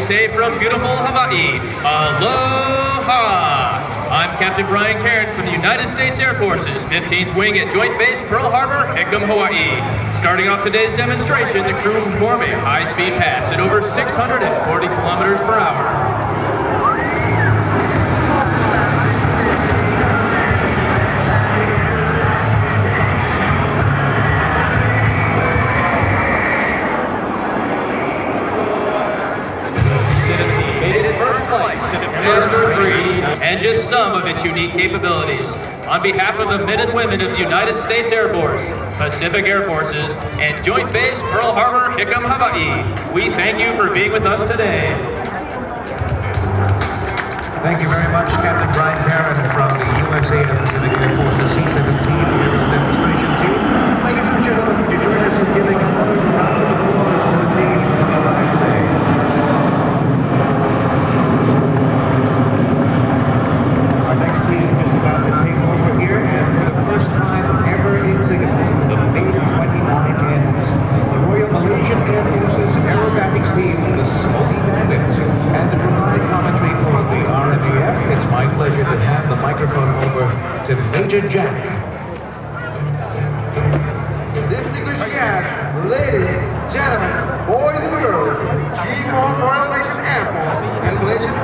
say from beautiful Hawaii, aloha! I'm Captain Brian Cairn from the United States Air Force's 15th Wing at Joint Base Pearl Harbor, Hickam, Hawaii. Starting off today's demonstration, the crew will perform a high-speed pass at over 640 kilometers per hour. Globemaster III, and just some of its unique capabilities. On behalf of the men and women of the United States Air Force, Pacific Air Forces, and Joint Base Pearl Harbor, Hickam, Hawaii, we thank you for being with us today. Thank you very much, Captain Brian Cairn from the USA and Pacific Air Force's C-17 demonstration team. Ladies and gentlemen, would you join us in giving another round of applause to the team on the line today? Our next team is just about to take over here, and for the first time ever in Singapore, the MiG-29 ends. The Royal Malaysian Air Force's aerobatics team, the Smoky Bandits. And to provide commentary for the RMAF, it's my pleasure to hand the microphone over to Major Jack. Distinguished guests, ladies, gentlemen, boys and girls, Chief of Royal Malaysian Air Force and Malaysian